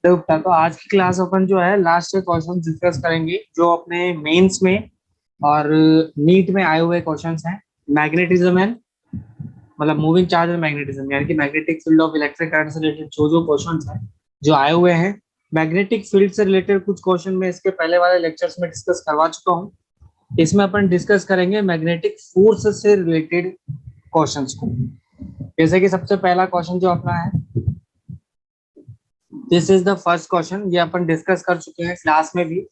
तो आज की क्लास अपन जो है लास्ट क्वेश्चन डिस्कस करेंगे जो अपने मेंस में और नीट में आए हुए क्वेश्चंस हैं। मैग्नेटिज्म एंड मतलब मूविंग चार्ज और मैग्नेटिज्म यानी कि magnetic field of electric current से रिलेटेड जो जो क्वेश्चंस हैं जो आए हुए हैं। मैग्नेटिक फील्ड से रिलेटेड कुछ क्वेश्चन में इसके पहले वाले लेक्चर्स में डिस्कस करवा चुका हूँ। इसमें अपन डिस्कस करेंगे मैग्नेटिक फोर्स से रिलेटेड क्वेश्चंस को। जैसे कि सबसे पहला क्वेश्चन जो अपना है, this is the first question. ये अपन डिस्कस कर चुके हैं क्लास में भी।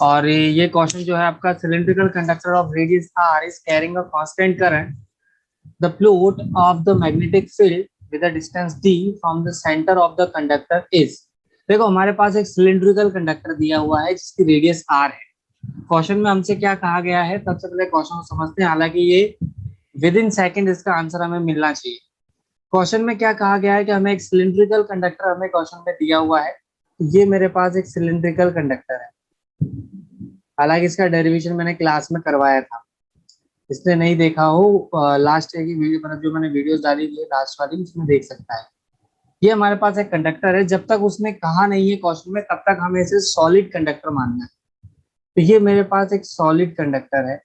और ये क्वेश्चन जो है आपका, cylindrical conductor of radius R is carrying a constant current, the flux of the magnetic field with a distance d from the centre of the conductor is. देखो हमारे पास एक सिलिंड्रिकल कंडक्टर दिया हुआ है जिसकी रेडियस r है। Question में हमसे क्या कहा गया है, सबसे पहले क्वेश्चन को समझते हैं। हालांकि ये विद इन सेकेंड इसका आंसर हमें मिलना चाहिए। क्वेश्चन में क्या कहा गया है कि हमें एक सिलिंड्रिकल कंडक्टर हमें क्वेश्चन में दिया हुआ है। तो ये मेरे पास एक सिलिंड्रिकल कंडक्टर है। हालांकि इसका डेरिवेशन मैंने क्लास में करवाया था, इसने नहीं देखा हो लास्ट की वीडियो, मतलब जो मैंने वीडियोस डाली थी लास्ट वाली, उसमें देख सकता है। ये हमारे पास एक कंडक्टर है। जब तक उसने कहा नहीं है क्वेश्चन में तब तक हमें इसे सॉलिड कंडक्टर मानना है। तो ये मेरे पास एक सॉलिड कंडक्टर है।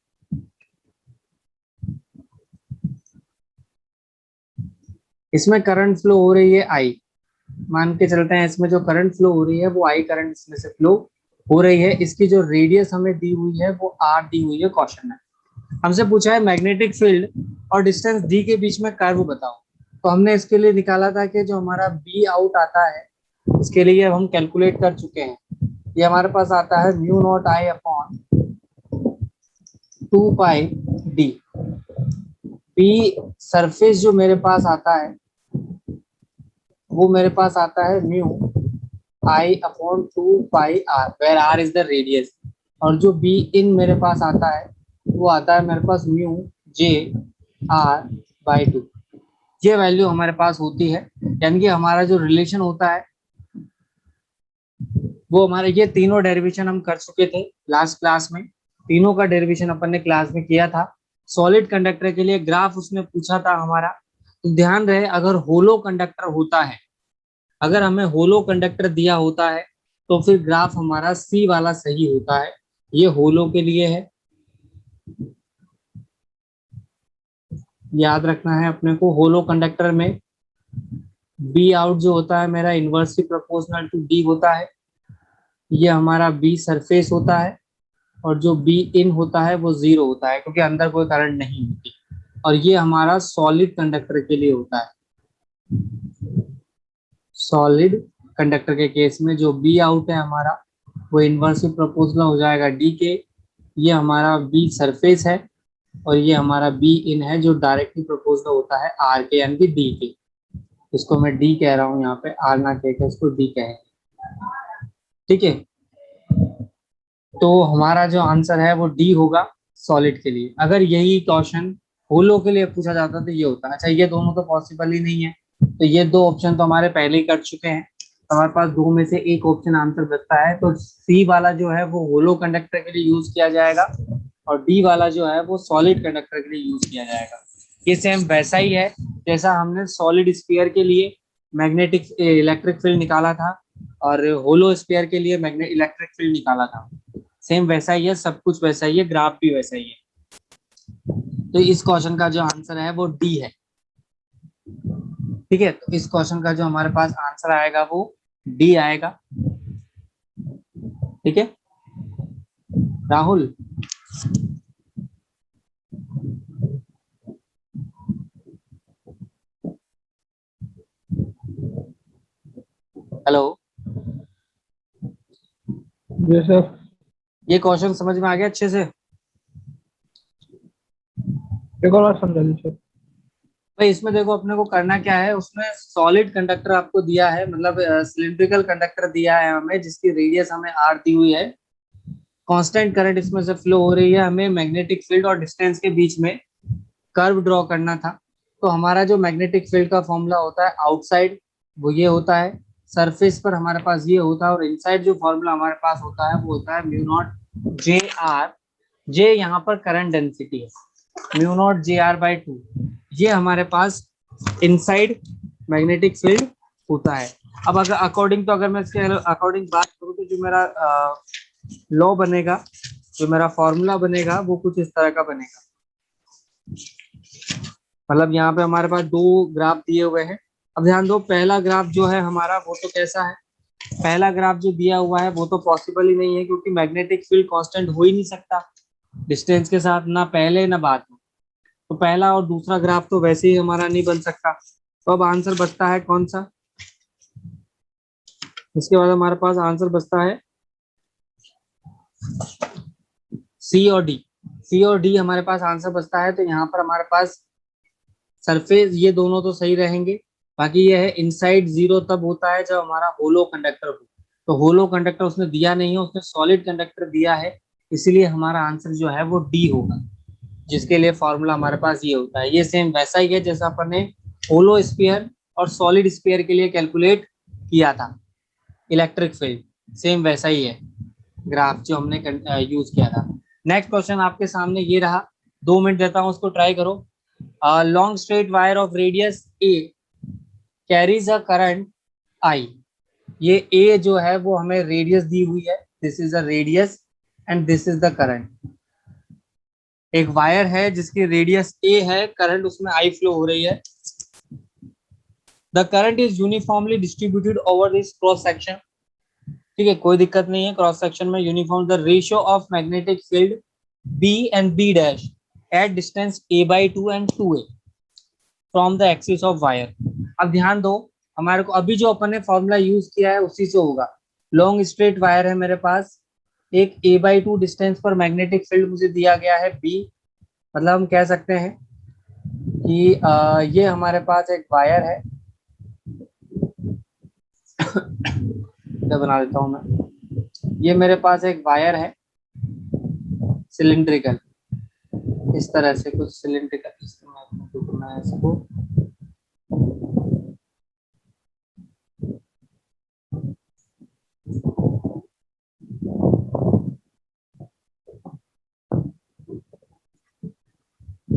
इसमें करंट फ्लो हो रही है आई, मान के चलते हैं इसमें जो करंट फ्लो हो रही है वो आई करंट इसमें से फ्लो हो रही है। इसकी जो रेडियस हमें दी हुई है वो आर दी हुई है। क्वेश्चन में हमसे पूछा है मैग्नेटिक फील्ड और डिस्टेंस डी के बीच में कर्व बताओ। तो हमने इसके लिए निकाला था कि जो हमारा बी आउट आता है, इसके लिए हम कैलकुलेट कर चुके हैं। ये हमारे पास आता है mu not I upon 2 pi D. B surface जो मेरे पास आता है वो मेरे पास आता है mu I upon 2 pi R, where R is the radius. और जो बी इन मेरे पास आता है वो आता है मेरे पास म्यू जे आर बाई 2। ये वैल्यू हमारे पास होती है, यानी कि हमारा जो रिलेशन होता है वो हमारे, ये तीनों डेरिवेशन हम कर चुके थे लास्ट क्लास में। तीनों का डेरिवेशन अपन ने क्लास में किया था। सॉलिड कंडक्टर के लिए ग्राफ उसने पूछा था हमारा। तो ध्यान रहे, अगर होलो कंडक्टर होता है, अगर हमें होलो कंडक्टर दिया होता है तो फिर ग्राफ हमारा सी वाला सही होता है। ये होलो के लिए है, याद रखना है अपने को। होलो कंडक्टर में बी आउट जो होता है मेरा इनवर्सली प्रोपोर्शनल टू डी होता है। ये हमारा बी सरफेस होता है और जो बी इन होता है वो जीरो होता है क्योंकि अंदर कोई करंट नहीं होती। और ये हमारा सॉलिड कंडक्टर के लिए होता है। सॉलिड कंडक्टर के केस में जो बी आउट है हमारा वो इनवर्सली प्रोपोर्शनल हो जाएगा डी के। ये हमारा बी सरफेस है और ये हमारा बी इन है जो डायरेक्टली प्रोपोर्शनल होता है आर के यानी कि डी के। इसको मैं डी कह रहा हूँ यहाँ पे, आर ना कह के इसको डी कहें। ठीक है, तो हमारा जो आंसर है वो डी होगा सॉलिड के लिए। अगर यही क्वेश्चन होलो के लिए पूछा जाता तो ये होता। अच्छा, ये दोनों तो पॉसिबल ही नहीं है, तो ये दो ऑप्शन तो हमारे पहले ही कर चुके हैं। तो हमारे पास दो में से एक ऑप्शन आंसर बचता है। तो सी वाला जो है वो होलो कंडक्टर के लिए यूज किया जाएगा और डी वाला जो है वो सॉलिड कंडक्टर के लिए यूज किया जाएगा। ये सेम वैसा ही है जैसा हमने सॉलिड स्फीयर के लिए मैग्नेटिक इलेक्ट्रिक फील्ड निकाला था और होलो स्फीयर के लिए मैग्नेट इलेक्ट्रिक फील्ड निकाला था। सेम वैसा ही है, सब कुछ वैसा ही है, ग्राफ भी वैसा ही है। तो इस क्वेश्चन का जो आंसर है वो डी है। ठीक है, तो इस क्वेश्चन का जो हमारे पास आंसर आएगा वो डी आएगा। ठीक है राहुल। हेलो, जी सर। ये क्वेश्चन समझ में आ गया अच्छे से? एक और बार समझा दीजिए। भाई इसमें देखो अपने को करना क्या है, उसमें सॉलिड कंडक्टर आपको दिया है, मतलब सिलिंड्रिकल कंडक्टर दिया है हमें जिसकी रेडियस हमें आर दी हुई है। कांस्टेंट करंट इसमें से फ्लो हो रही है। हमें मैग्नेटिक फील्ड और डिस्टेंस के बीच में कर्व ड्रॉ करना था। तो हमारा जो मैग्नेटिक फील्ड का फॉर्मूला होता है आउटसाइड, वो ये होता है। सरफेस पर हमारे पास ये होता है और इनसाइड जो फॉर्मूला हमारे पास होता है वो होता है म्यू नॉट जे आर। जे यहाँ पर करंट डेंसिटी है, mu naught J R by 2। ये हमारे पास इनसाइड मैग्नेटिक फील्ड होता है। अब अगर अकॉर्डिंग, तो अगर मैं इसके अकॉर्डिंग बात करूँ तो जो मेरा लॉ बनेगा, जो मेरा फॉर्मूला बनेगा वो कुछ इस तरह का बनेगा। मतलब यहाँ पे हमारे पास दो ग्राफ दिए हुए हैं। अब ध्यान दो, पहला ग्राफ जो है हमारा वो तो कैसा है, पहला ग्राफ जो दिया हुआ है वो तो पॉसिबल ही नहीं है, क्योंकि मैग्नेटिक फील्ड कांस्टेंट हो ही नहीं सकता डिस्टेंस के साथ, ना पहले ना बाद में। तो पहला और दूसरा ग्राफ तो वैसे ही हमारा नहीं बन सकता। तो अब आंसर बचता है कौन सा, इसके बाद हमारे पास आंसर बचता है सी और डी। सी और डी हमारे पास आंसर बचता है। तो यहाँ पर हमारे पास सरफेस ये दोनों तो सही रहेंगे। बाकी ये है इनसाइड जीरो तब होता है जब हमारा होलो कंडक्टर हो। तो होलो कंडक्टर उसने दिया नहीं है, उसने सॉलिड कंडक्टर दिया है, इसीलिए हमारा आंसर जो है वो डी होगा, जिसके लिए फॉर्मूला हमारे पास ये होता है। ये सेम वैसा ही है जैसा अपन ने होलो स्फीयर और सॉलिड स्फीयर के लिए कैलकुलेट किया था इलेक्ट्रिक फील्ड, सेम वैसा ही है ग्राफ जो हमने यूज किया था। नेक्स्ट क्वेश्चन आपके सामने ये रहा, 2 मिनट देता हूँ, उसको ट्राई करो। Long straight wire of radius A carries a current I. ये ए जो है वो हमें रेडियस दी हुई है, this is a radius and this is the current. एक वायर है जिसकी रेडियस ए है, करंट उसमें आई फ्लो हो रही है। The current is uniformly distributed over this cross section. ठीक है, कोई दिक्कत नहीं है, क्रॉस सेक्शन में uniform. The ratio of magnetic field B and B dash at distance a by 2 and 2a from the axis of wire. अब ध्यान दो, हमारे को अभी जो अपन ने फॉर्मूला यूज किया है उसी से होगा। लॉन्ग स्ट्रेट वायर है मेरे पास, एक a by 2 डिस्टेंस पर मैग्नेटिक फील्ड मुझे दिया गया है b। मतलब हम कह सकते हैं कि ये हमारे पास एक वायर है, क्या बना देता हूं मैं, ये मेरे पास एक वायर है सिलिंड्रिकल, इस तरह से कुछ सिलिंड्रिकल, मैं इसको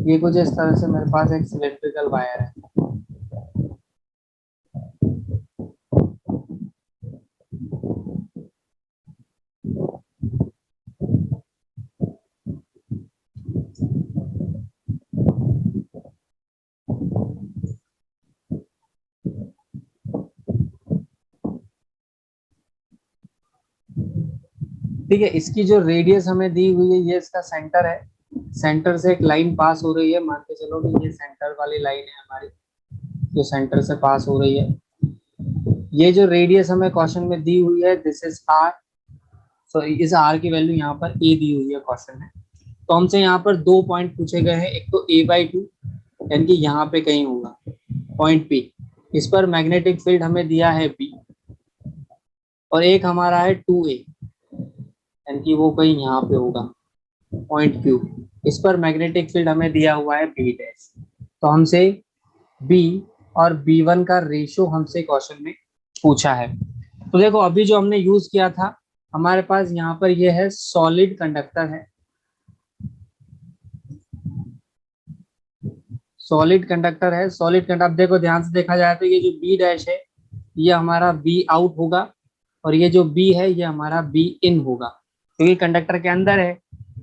ये कुछ इस तरह से मेरे पास एक सिलिंड्रिकल वायर है। ठीक है, इसकी जो रेडियस हमें दी हुई है, ये इसका सेंटर है, सेंटर से एक लाइन पास हो रही है, मान के चलो कि ये सेंटर वाली लाइन है हमारी, जो सेंटर से पास हो रही है। ये जो रेडियस हमें क्वेश्चन में दी हुई है, दिस इज आर। सो इस आर की वैल्यू यहाँ पर ए दी हुई है क्वेश्चन में। तो हमसे यहाँ पर दो पॉइंट पूछे गए हैं, एक तो a/2 यानी कि यहाँ पे कहीं होगा पॉइंट P, इस पर मैग्नेटिक फील्ड हमें दिया है B, और एक हमारा है 2a यानी कि वो कहीं यहाँ पे होगा पॉइंट Q, इस पर मैग्नेटिक फील्ड हमें दिया हुआ है B डैश। तो हमसे B और B1 का रेशियो हमसे क्वेश्चन में पूछा है। तो देखो अभी जो हमने यूज किया था, हमारे पास यहाँ पर ये है सॉलिड कंडक्टर है, सॉलिड कंडक्टर है, सॉलिड कंडक्टर। अब देखो ध्यान से देखा जाए तो ये जो बी डैश है ये हमारा बी आउट होगा, और ये जो बी है ये हमारा बी इन होगा, क्योंकि तो कंडक्टर के अंदर है।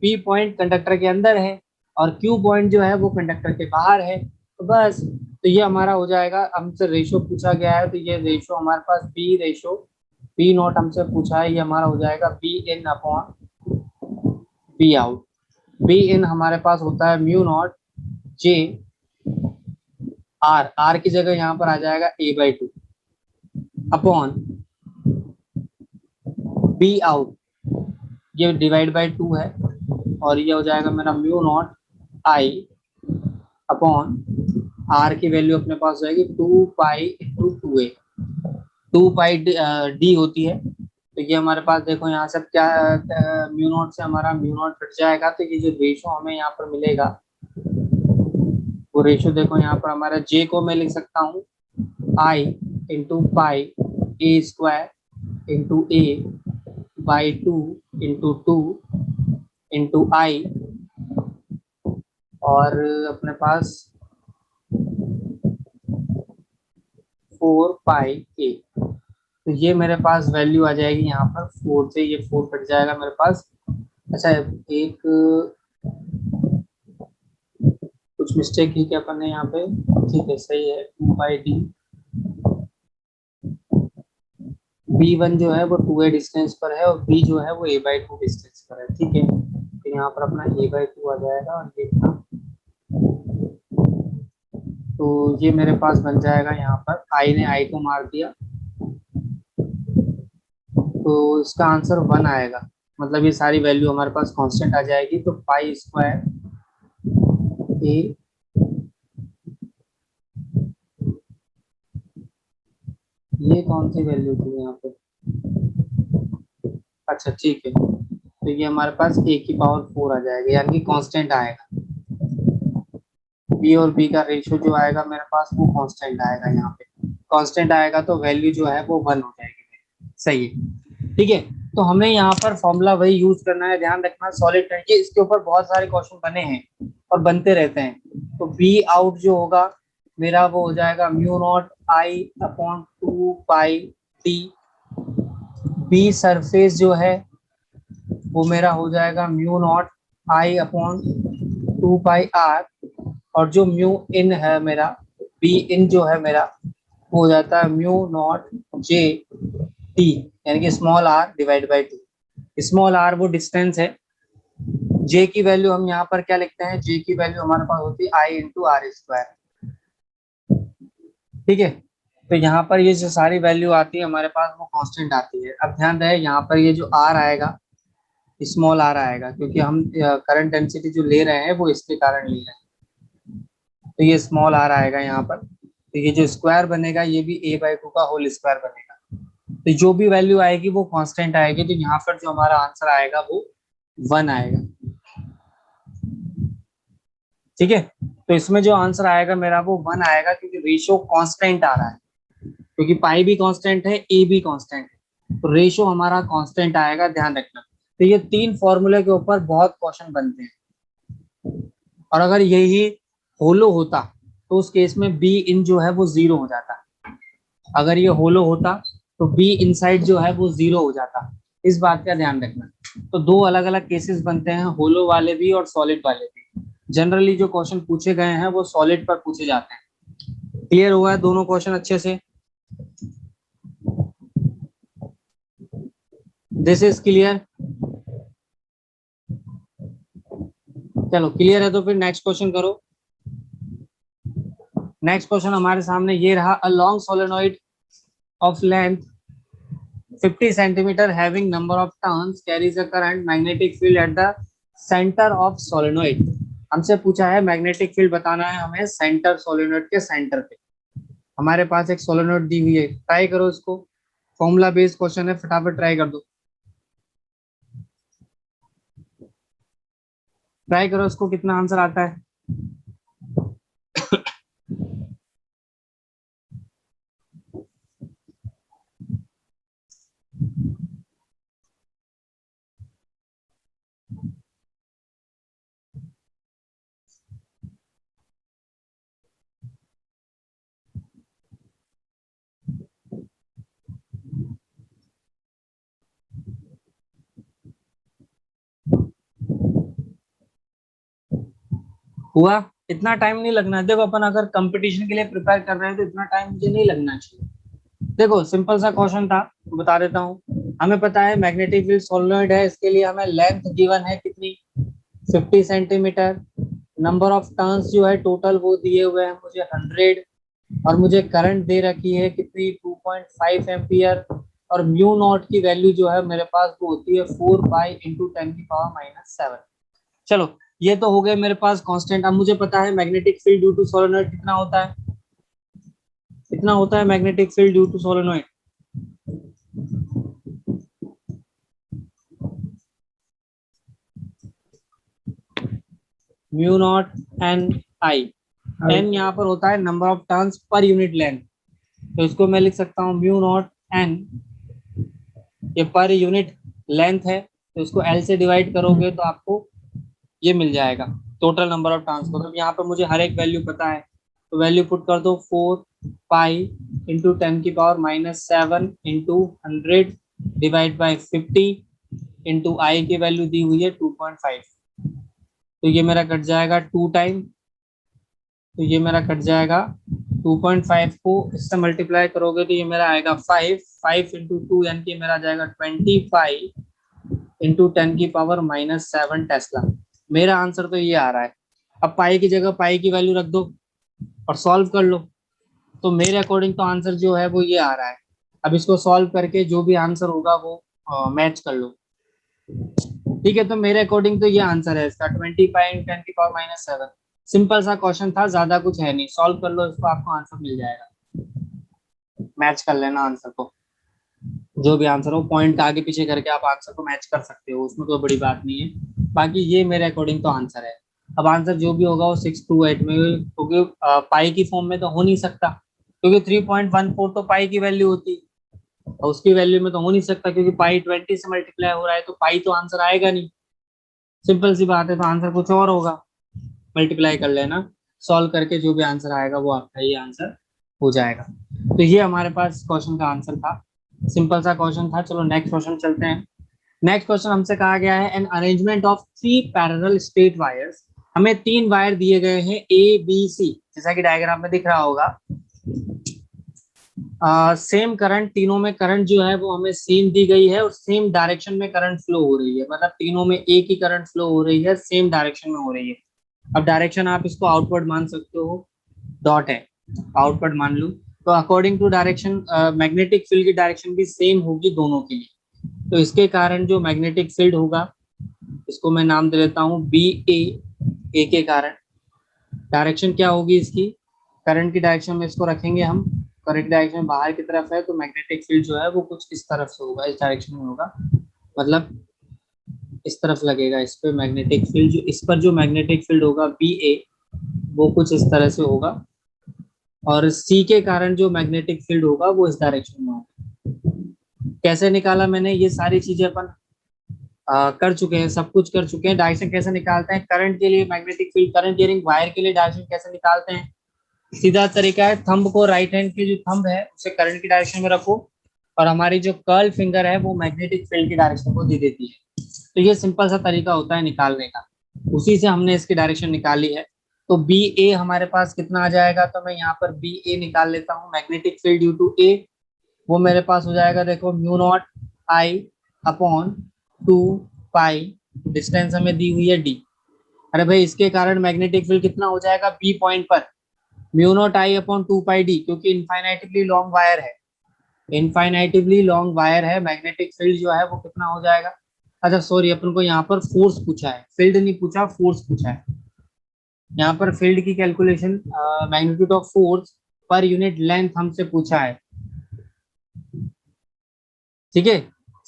पी पॉइंट कंडक्टर के अंदर है और क्यू पॉइंट जो है वो कंडक्टर के बाहर है। तो बस, तो ये हमारा हो जाएगा, हमसे रेशो पूछा गया है तो ये रेशो हमारे पास बी रेशो बी नॉट हमसे पूछा है, ये हमारा हो जाएगा B in upon B out. B in हमारे पास होता है mu naught J R, R की जगह यहाँ पर आ जाएगा a/2 अपॉन बी आउट, ये डिवाइड बाय 2 है, और ये हो जाएगा मेरा mu not I upon R की वैल्यू अपने पास हो जाएगी 2 पाई × 2a, 2 पाई डी होती है। तो ये हमारे पास देखो यहाँ से क्या, म्यू नॉट से हमारा म्यू नॉट कट जाएगा, तो ये जो रेशो हमें यहाँ पर मिलेगा वो रेशो देखो यहाँ पर हमारा जे को मैं लिख सकता हूँ I into pi A square into A by 2 into 2 into I, और अपने पास 4 पाई ए। तो ये मेरे पास वैल्यू आ जाएगी यहाँ पर 4 से, ये 4 कट जाएगा मेरे पास। अच्छा, एक कुछ मिस्टेक की क्या अपन ने यहाँ पे, ठीक है सही है, 2/d B1 जो है वो 2a डिस्टेंस पर है और B जो है वो a/2 डिस्टेंस पर है, ठीक है। तो यहाँ पर अपना a/2 आ जाएगा और ये अपना, तो ये मेरे पास बन जाएगा यहाँ पर, i ने i को मार दिया तो इसका आंसर 1 आएगा। मतलब ये सारी वैल्यू हमारे पास कांस्टेंट आ जाएगी। तो पाई स्क्वायर ए, ये कौन सी वैल्यू थी यहाँ पे, अच्छा ठीक है, तो ये हमारे पास a की पावर 4 आ जाएगा, यानी कि कांस्टेंट आएगा। b और b का रेशियो जो आएगा मेरे पास वो कांस्टेंट आएगा, यहाँ पे कांस्टेंट आएगा तो वैल्यू जो है वो 1 हो जाएगी। सही है, ठीक है। तो हमें यहाँ पर फॉर्मूला वही यूज करना है, ध्यान रखना सॉलिड करके, इसके ऊपर बहुत सारे क्वेश्चन बने हैं और बनते रहते हैं। तो बी आउट जो होगा मेरा वो हो जाएगा mu not I upon 2 pi T. B surface जो है वो मेरा हो जाएगा mu not I upon 2 pi R, और जो म्यू इन है मेरा, बी इन जो है मेरा वो हो जाता है म्यू नॉट जे टी, यानी कि small R divide by 2। Small R वो डिस्टेंस है, जे की वैल्यू हम यहाँ पर क्या लिखते हैं, जे की वैल्यू हमारे पास होती है आई इंटू आर स्क्वायर, ठीक है। तो यहाँ पर ये जो सारी वैल्यू आती है हमारे पास वो कांस्टेंट आती है। अब ध्यान रहे यहाँ पर ये जो आर आएगा, स्मॉल आर आएगा, क्योंकि हम करंट डेंसिटी जो ले रहे हैं वो इसके कारण ले रहे हैं, तो ये स्मॉल आर आएगा यहाँ पर। तो ये जो स्क्वायर बनेगा ये भी a/2 का होल स्क्वायर बनेगा। तो जो भी वैल्यू आएगी वो कांस्टेंट आएगी, तो यहाँ पर जो हमारा आंसर आएगा वो 1 आएगा, ठीक है। तो इसमें जो आंसर आएगा मेरा वो 1 आएगा, क्योंकि रेशियो कांस्टेंट आ रहा है, क्योंकि पाई भी कांस्टेंट है, ए भी कांस्टेंट है, तो रेशियो हमारा कांस्टेंट आएगा, ध्यान रखना। तो ये 3 फॉर्मूले के ऊपर बहुत क्वेश्चन बनते हैं, और अगर यही होलो होता तो उस केस में बी इन जो है वो 0 हो जाता, अगर ये होलो होता तो बी इनसाइड जो है वो 0 हो जाता, इस बात का ध्यान रखना। तो 2 अलग अलग केसेस बनते हैं, होलो वाले भी और सॉलिड वाले भी। जनरली जो क्वेश्चन पूछे गए हैं वो सॉलिड पर पूछे जाते हैं। क्लियर हुआ है दोनों क्वेश्चन अच्छे से? This is clear? चलो क्लियर है तो फिर नेक्स्ट क्वेश्चन करो। नेक्स्ट क्वेश्चन हमारे सामने ये रहा, a long solenoid of length 50 centimetre having number of turns carries a current magnetic field at the centre of solenoid. हमसे पूछा है मैग्नेटिक फील्ड बताना है हमें सेंटर, सोलेनोइड के सेंटर पे। हमारे पास एक सोलेनोइड दी हुई है, ट्राई करो इसको, फॉर्मूला बेस्ड क्वेश्चन है, फटाफट ट्राई कर दो, ट्राई करो इसको, कितना आंसर आता है। हुआ? इतना टाइम नहीं लगना है। देखो अपन अगर कंपटीशन के लिए प्रिपेयर कर रहे हैं तो इतना टाइम मुझे नहीं लगना चाहिए। देखो सिंपल सा क्वेश्चन था, बता देता हूँ। हमें पता है मैग्नेटिक फील्ड सोलेनोइड है, इसके लिए हमें लेंथ गिवन है कितनी, 50 सेंटीमीटर। नंबर ऑफ टर्न्स जो है टोटल वो दिए हुए हैं मुझे 100, और मुझे करंट दे रखी है कितनी, 2.5 एम्पियर, और म्यू नॉट की वैल्यू जो है मेरे पास वो होती है 4 पाई इंटू 10⁻⁻⁷। चलो ये तो हो गए मेरे पास कांस्टेंट। अब मुझे पता है magnetic field due to solenoid कितना होता है, कितना होता है magnetic field due to solenoid. Mu naught N I, N यहाँ पर होता है number of turns per unit length, तो इसको मैं लिख सकता हूँ म्यू नॉट एन, ये पर यूनिट लेंथ है, तो इसको एल से डिवाइड करोगे तो आपको ये मिल जाएगा टोटल नंबर ऑफ टर्न्स। मतलब यहाँ पर मुझे हर एक वैल्यू पता है, तो वैल्यू पुट कर दो 4 pi into 10⁻⁻7 into 100 divide by 50 into I की वैल्यू दी हुई है 2.5। तो ये मेरा कट जाएगा 2 टाइम, तो ये मेरा कट जाएगा 2.5 को इससे मल्टीप्लाई करोगे तो ये मेरा आएगा 5 इंटू 2 यानी कि मेरा आ जाएगा 25 इंटू 10⁻⁻7 टेस्ला। मेरा आंसर तो ये आ रहा है। अब पाई की जगह पाई की वैल्यू रख दो और सॉल्व कर लो, तो मेरे अकॉर्डिंग तो आंसर जो है वो ये आ रहा है। अब इसको सॉल्व करके जो भी आंसर होगा वो मैच कर लो। ठीक है, तो मेरे अकॉर्डिंग तो ये आंसर है इसका 25 × 10⁻⁻7। सिंपल सा क्वेश्चन था, ज्यादा कुछ है नहीं, सॉल्व कर लो इसको, आपको आंसर मिल जाएगा। मैच कर लेना आंसर को, जो भी आंसर हो पॉइंट आगे पीछे करके आप आंसर को मैच कर सकते हो, उसमें कोई बड़ी बात नहीं है। बाकी ये मेरे अकॉर्डिंग तो आंसर है। अब आंसर जो भी होगा वो 628 में, क्योंकि पाई की फॉर्म में तो हो नहीं सकता, क्योंकि 3.14 तो पाई की वैल्यू होती, और उसकी वैल्यू में तो हो नहीं सकता, क्योंकि पाई 20 से मल्टीप्लाई हो रहा है, तो पाई तो आंसर आएगा नहीं। सिंपल सी बात है, तो आंसर कुछ और होगा। मल्टीप्लाई कर लेना, सॉल्व करके जो भी आंसर आएगा वो आपका ये आंसर हो जाएगा। तो ये हमारे पास क्वेश्चन का आंसर था, सिंपल सा क्वेश्चन था। चलो नेक्स्ट क्वेश्चन चलते हैं। नेक्स्ट क्वेश्चन हमसे कहा गया है an arrangement of 3 parallel straight wires. हमें 3 वायर दिए गए हैं ए बी सी, जैसा कि डायग्राम में दिख रहा होगा। सेम करंट, तीनों में करंट जो है वो हमें सेम दी गई है और सेम डायरेक्शन में करंट फ्लो हो रही है, मतलब तीनों में एक ही करंट फ्लो हो रही है, सेम डायरेक्शन में हो रही है। अब डायरेक्शन आप इसको आउटवर्ड मान सकते हो, डॉट है, आउटवर्ड मान लो। तो according to direction magnetic field की डायरेक्शन भी सेम होगी दोनों के लिए। तो इसके कारण जो मैग्नेटिक फील्ड होगा, इसको मैं नाम दे देता हूँ बी ए के कारण डायरेक्शन क्या होगी इसकी, करंट की डायरेक्शन में इसको रखेंगे हम, करंट डायरेक्शन बाहर की तरफ है, तो मैग्नेटिक फील्ड जो है वो कुछ इस तरफ से होगा, इस डायरेक्शन में होगा, मतलब इस तरफ लगेगा इस पे मैग्नेटिक फील्ड। जो इस पर जो मैग्नेटिक फील्ड होगा बी ए, वो कुछ इस तरह से होगा, और सी के कारण जो मैग्नेटिक फील्ड होगा वो इस डायरेक्शन में होगा। कैसे निकाला मैंने, ये सारी चीजें अपन कर चुके हैं, सब कुछ कर चुके हैं। डायरेक्शन कैसे निकालते हैं करंट के लिए, magnetic field current carrying wire के लिए डायरेक्शन कैसे निकालते हैं, सीधा तरीका है, थंब को राइट हैंड की जो थंब है उसे करंट की डायरेक्शन में रखो, और हमारी जो कर्ल फिंगर है वो मैग्नेटिक फील्ड की डायरेक्शन को दे देती है। तो ये सिंपल सा तरीका होता है निकालने का, उसी से हमने इसकी डायरेक्शन निकाली है। तो बी ए हमारे पास कितना आ जाएगा, तो मैं यहाँ पर बी ए निकाल लेता हूँ, मैग्नेटिक फील्ड ड्यू टू ए, वो मेरे पास हो जाएगा, देखो mu naught I upon 2 pi, distance हमें दी हुई है डी। अरे भाई इसके कारण मैग्नेटिक फील्ड कितना हो जाएगा बी पॉइंट पर, mu naught I upon 2 pi D, क्योंकि इनफाइनाइटिवली लॉन्ग वायर है, इनफाइनाइटिवली लॉन्ग वायर है, मैग्नेटिक फील्ड जो है वो कितना हो जाएगा। अच्छा सॉरी, अपन को यहाँ पर फोर्स पूछा है, फील्ड नहीं पूछा, फोर्स पूछा है। यहाँ पर फील्ड की कैलकुलेशन मैग्नीट्यूड ऑफ फोर्स पर यूनिट लेंथ हमसे पूछा है, ठीक है,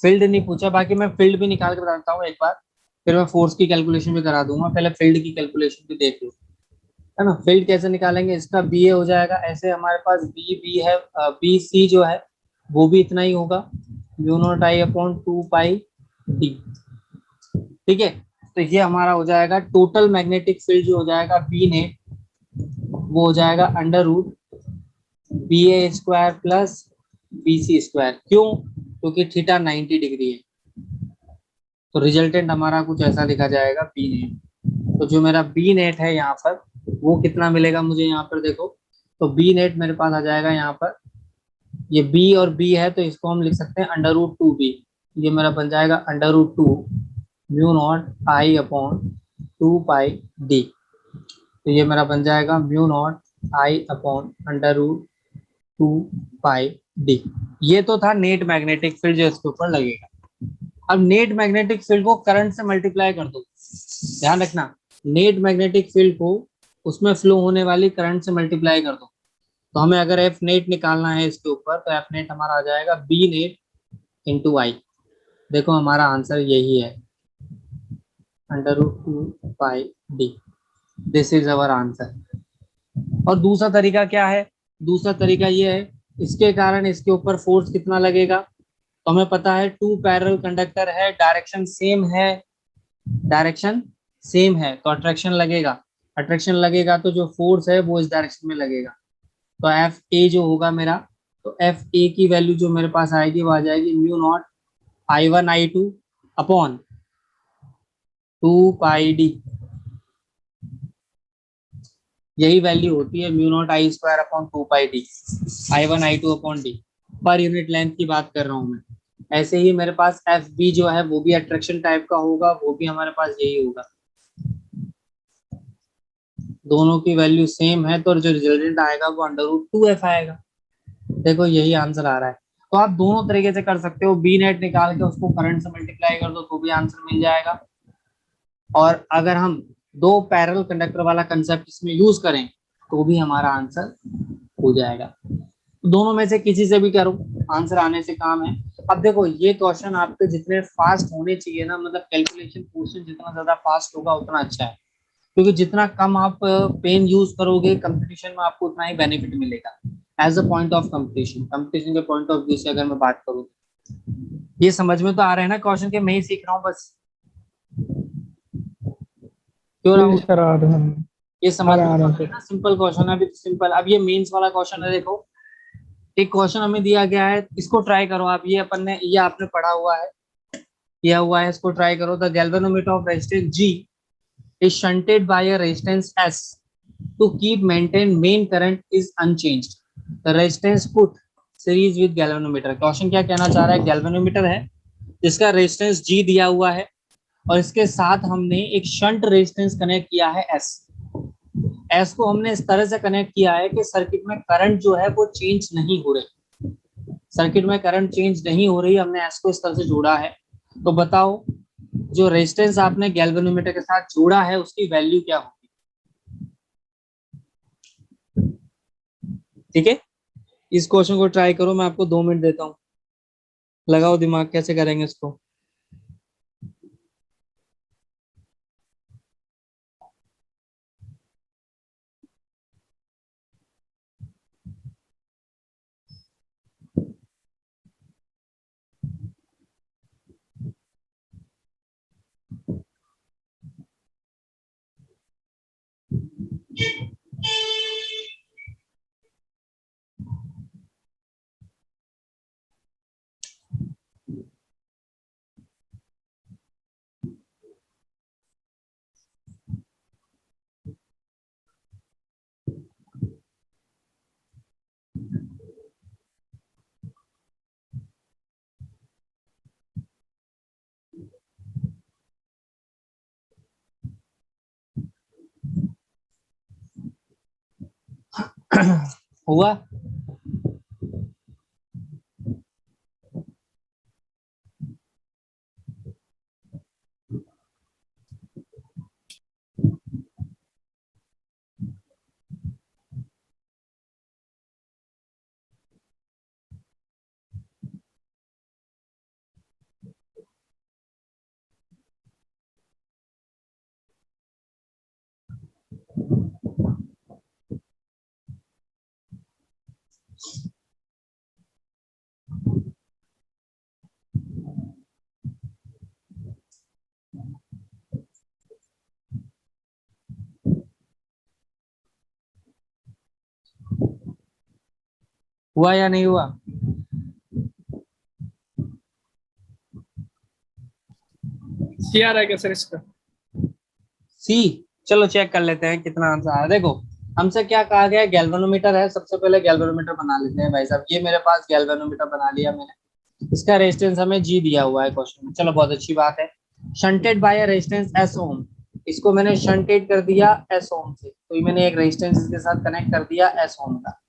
फील्ड नहीं पूछा। बाकी मैं फील्ड भी निकाल के बताता हूँ एक बार, फिर मैं फोर्स की कैलकुलेशन भी करा दूंगा, पहले फील्ड की कैलकुलेशन भी देख लो, है ना। फील्ड कैसे निकालेंगे, इसका बी ए हो जाएगा, ऐसे हमारे पास बी बी है, बी सी जो है वो भी इतना ही होगा, mu naught I upon 2 pi D, ठीक है। तो ये हमारा हो जाएगा टोटल मैग्नेटिक फील्ड जो हो जाएगा बी नेट, वो हो जाएगा under root B A square plus B C square. क्यों, क्योंकि थीटा 90 डिग्री है, तो रिजल्टेंट हमारा कुछ ऐसा लिखा जाएगा बी नेट। तो जो मेरा बी नेट है यहाँ पर वो कितना मिलेगा मुझे, यहाँ पर देखो, तो बी नेट मेरे पास आ जाएगा यहाँ पर, ये बी और बी है तो इसको हम लिख सकते हैं अंडर रूट 2 बी, ये मेरा बन जाएगा under root 2 mu naught I upon 2 pi D. तो ये मेरा बन जाएगा mu not I upon under root 2 pi D. ये तो था नेट मैग्नेटिक फील्ड जो इसके ऊपर लगेगा। अब नेट मैग्नेटिक फील्ड को करंट से मल्टीप्लाई कर दो, ध्यान रखना, नेट मैग्नेटिक फील्ड को उसमें फ्लो होने वाली करंट से मल्टीप्लाई कर दो। तो हमें अगर एफ नेट निकालना है इसके ऊपर, तो एफ नेट हमारा आ जाएगा बी नेट इंटू आई। देखो हमारा आंसर यही है, under root 2 pi D, this is our answer. और दूसरा तरीका क्या है, दूसरा तरीका ये है, इसके कारण इसके ऊपर फोर्स कितना लगेगा, तो हमें पता है 2 पैरेलल कंडक्टर है, डायरेक्शन सेम है, डायरेक्शन सेम है, तो अट्रैक्शन लगेगा, अट्रैक्शन लगेगा तो जो फोर्स है वो इस डायरेक्शन में लगेगा। तो एफ ए जो होगा मेरा तो एफ ए की वैल्यू जो मेरे पास आएगी वो आ जाएगी mu nought I1 I2 upon 2 pi D. यही वैल्यू होती है mu not I square upon 2 pi D, I1 I2 upon D. पर यूनिट लेंथ की बात कर रहा हूं मैं। ऐसे ही मेरे पास एफ बी जो है वो भी अट्रैक्शन टाइप का होगा, वो भी हमारे पास यही होगा। दोनों की वैल्यू सेम है तो जो रिजल्टेंट आएगा वो √2f आएगा। देखो यही आंसर आ रहा है। तो आप दोनों तरीके से कर सकते हो, बी नेट निकाल के उसको करंट से मल्टीप्लाई कर दो तो भी आंसर मिल जाएगा। और अगर हम दो पैरेलल कंडक्टर वाला कंसेप्ट इसमें यूज करें तो भी हमारा आंसर हो जाएगा। दोनों में से किसी से भी करो, आंसर आने से काम है। अब देखो ये क्वेश्चन आपके जितने फास्ट होने चाहिए ना, मतलब कैलकुलेशन पोर्शन जितना ज्यादा फास्ट होगा उतना अच्छा है, क्योंकि जितना कम आप पेन यूज करोगे कंपटीशन में आपको उतना ही बेनिफिट मिलेगा। As a point of competition के पॉइंट ऑफ व्यू से अगर मैं बात करूँ, ये समझ में तो आ रहा है ना क्वेश्चन के, मैं ही सीख रहा हूँ बस। क्यों जी राहुल? सर, आ रहे हैं। ये आ समझ रहे में हैं, आ तो रहे आ हैं रहा है सर। ना, सिंपल क्वेश्चन है। अभी तो सिंपल, अब ये मेंस वाला क्वेश्चन है। देखो एक क्वेश्चन हमें दिया गया है, इसको ट्राई करो आप। ये अपन ने, ये आपने पढ़ा हुआ है, किया हुआ है, इसको ट्राई करो। The galvanometer of resistance G is shunted by a resistance S to keep maintain main current is unchanged. The resistance put series with galvanometer। Question क्या कहना चाह रहा है? गैल्वेनोमीटर है जिसका रेजिस्टेंस G दिया हुआ है और इसके साथ हमने एक शंट रेजिस्टेंस कनेक्ट किया है S। S को हमने इस तरह से कनेक्ट किया है कि सर्किट में करंट जो है वो चेंज नहीं हो रही। सर्किट में करंट चेंज नहीं हो रही, हमने S को इस तरह से जोड़ा है। तो बताओ जो रेजिस्टेंस आपने गैल्वेनोमीटर के साथ जोड़ा है उसकी वैल्यू क्या होगी? ठीक है, इस क्वेश्चन को ट्राई करो। मैं आपको 2 मिनट देता हूँ, लगाओ दिमाग कैसे करेंगे इसको। हुआ? हुआ या नहीं हुआ? सी आ रहा है क्या सर इसका? सी, चलो चेक कर लेते हैं कितना आंसर आ रहा है। देखो हमसे क्या कहा गया है, गैल्वेनोमीटर है। सबसे पहले गैल्वेनोमीटर बना लेते हैं भाई साहब। ये मेरे पास गैल्वेनोमीटर बना लिया मैंने। इसका रेजिस्टेंस हमें G दिया हुआ है क्वेश्चन में, चलो बहुत अच्छी बात है। Shunted bye a resistance S ओम, इसको मैंने शंटेड कर दिया S ओम से, तो ये मैंने एक रेजिस्टेंस इसके साथ कनेक्ट कर दिया S ओम का।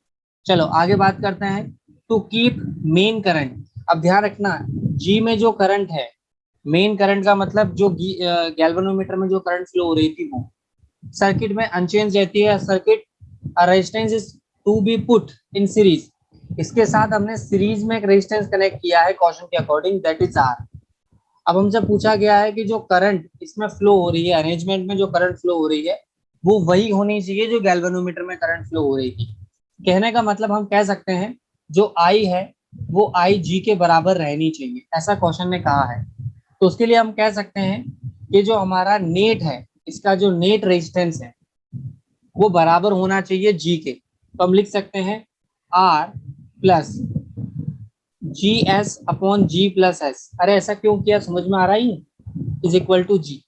चलो आगे बात करते हैं। टू कीप मेन करंट, अब ध्यान रखना G में जो करंट है, मेन करंट का मतलब जो गैल्वेनोमीटर में जो करंट फ्लो हो रही थी वो सर्किट में अनचेंज रहती है। Circuit resistance is to be put in series, इसके साथ हमने सीरीज में एक रेजिस्टेंस कनेक्ट किया है क्वेश्चन के अकॉर्डिंग, दैट इज R। अब हमसे पूछा गया है कि जो करंट इसमें फ्लो हो रही है, अरेंजमेंट में जो करंट फ्लो हो रही है वो वही होनी चाहिए जो गैल्वेनोमीटर में करंट फ्लो हो रही थी। कहने का मतलब हम कह सकते हैं जो I है वो IG के बराबर रहनी चाहिए, ऐसा क्वेश्चन ने कहा है। तो उसके लिए हम कह सकते हैं कि जो हमारा नेट है, इसका जो नेट रेजिस्टेंस है वो बराबर होना चाहिए G के। तो हम लिख सकते हैं R plus G S upon G plus S. अरे ऐसा क्यों किया, समझ में आ रहा ही है? इज इक्वल टू जी।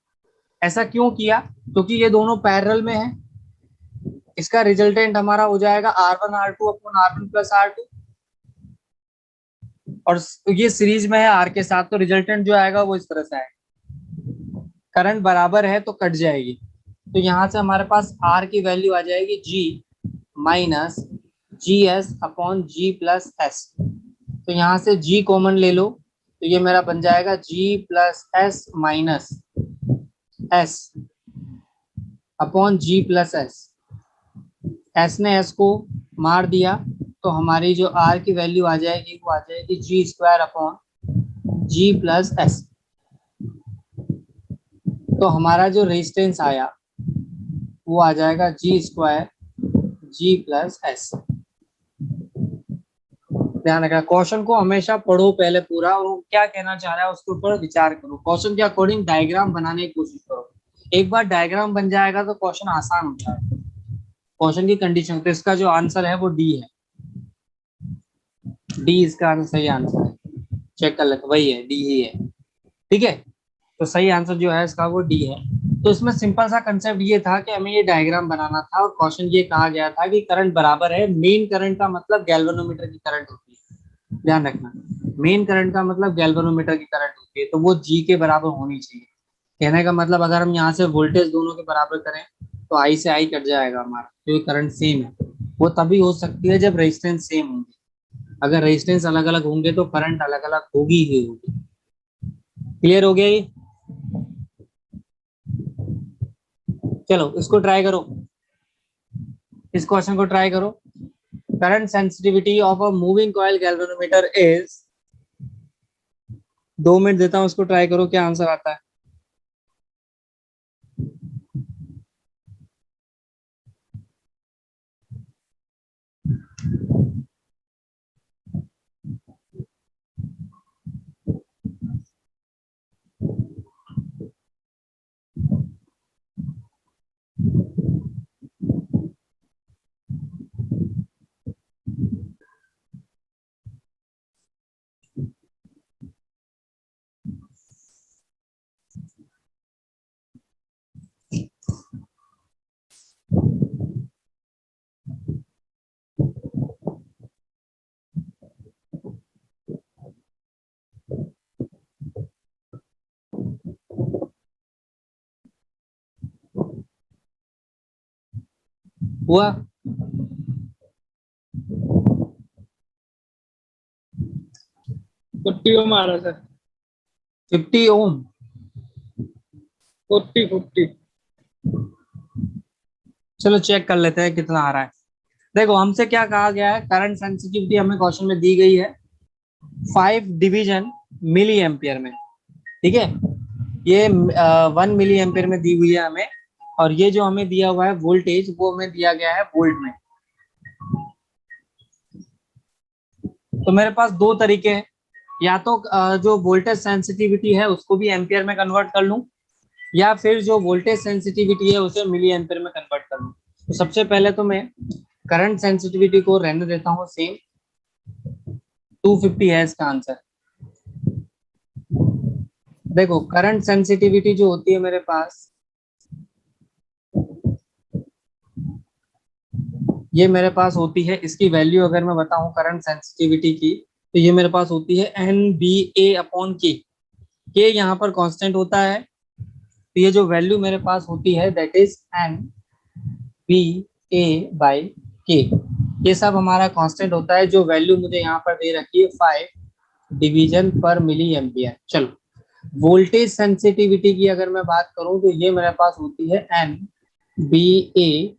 ऐसा क्यों किया? क्योंकि ये दोनों पैरेलल में है। इसका रिजल्टेंट हमारा हो जाएगा R1 R2 upon R1 plus R2, और ये सीरीज में है R के साथ, तो रिजल्टेंट जो आएगा वो इस तरह से आएगा। करंट बराबर है तो कट जाएगी, तो यहाँ से हमारे पास R की वैल्यू आ जाएगी G minus G S upon G plus S. तो यहाँ से G कॉमन ले लो, तो ये मेरा बन जाएगा G plus S minus S upon G plus S. S ने एस को मार दिया, तो हमारी जो R की वैल्यू आ जाएगी वो आ जाएगी जी square upon G plus S. तो हमारा जो रेजिस्टेंस आया वो आ जाएगा जी स्क्वायर जी प्लस एस। ध्यान रखना, क्वेश्चन को हमेशा पढ़ो पहले पूरा, और वो क्या कहना चाह रहा है उसके ऊपर विचार करो। क्वेश्चन के अकॉर्डिंग डायग्राम बनाने की कोशिश करो। एक बार डायग्राम बन जाएगा तो क्वेश्चन आसान हो जाएगा। क्वेश्चन की कंडीशन, तो इसका जो आंसर है वो डी है। डी इसका आंसर, सही आंसर है। चेक कर लेते, वही है, डी ही है। ठीक है, तो सही आंसर जो है इसका वो डी है। तो इसमें सिंपल सा कंसेप्ट ये था कि हमें ये डायग्राम बनाना था, और क्वेश्चन ये कहा गया था कि करंट बराबर है, मेन करंट का मतलब गैल्वेनोमीटर की करंट होती है। ध्यान रखना, मेन करंट का मतलब गैल्वेनोमीटर की करंट होती है, तो वो जी के बराबर होनी चाहिए। कहने का मतलब अगर हम यहाँ से वोल्टेज दोनों के बराबर करें तो आई से आई कट जाएगा हमारा, क्योंकि करंट सेम है। वो तभी हो सकती है जब रेजिस्टेंस सेम होंगे। अगर रेजिस्टेंस अलग अलग होंगे तो करंट अलग अलग होगी ही होगी। क्लियर हो गया ये? चलो इसको ट्राई करो, इस क्वेश्चन को ट्राई करो। Current sensitivity of a moving coil galvanometer is, 2 minute देता हूं, उसको ट्राई करो क्या आंसर आता है। हुआ? 40 ओम आ रहा है सर। 50 ओम? 40 चलो चेक कर लेते हैं कितना आ रहा है। देखो हमसे क्या कहा गया है, करंट सेंसिटिविटी हमें क्वेश्चन में दी गई है 5 डिवीजन मिली एम्पियर में। ठीक है, ये 1 मिली एम्पियर में दी हुई है हमें, और ये जो हमें दिया हुआ है वोल्टेज वो हमें दिया गया है वोल्ट में। तो मेरे पास दो तरीके हैं, या तो जो वोल्टेज सेंसिटिविटी है उसको भी एम्पियर में कन्वर्ट कर लूं, या फिर जो वोल्टेज सेंसिटिविटी है उसे मिली एम्पियर में कन्वर्ट कर लूं। तो सबसे पहले तो मैं करंट सेंसिटिविटी को रहने देता हूँ सेम, 250 है इसका आंसर। देखो करंट सेंसिटिविटी जो होती है मेरे पास, ये मेरे पास होती है, इसकी वैल्यू अगर मैं बताऊं करंट सेंसिटिविटी की, तो ये मेरे पास होती है एन बी ए अपॉन के। के यहाँ पर कांस्टेंट होता है, तो ये जो वैल्यू मेरे पास होती है that is N B A by K. ये सब हमारा कांस्टेंट होता है। जो वैल्यू मुझे यहाँ पर दे रखी है 5 डिवीजन पर मिली एम्पियर। चलो वोल्टेज सेंसिटिविटी की अगर मैं बात करूं तो ये मेरे पास होती है एन बी ए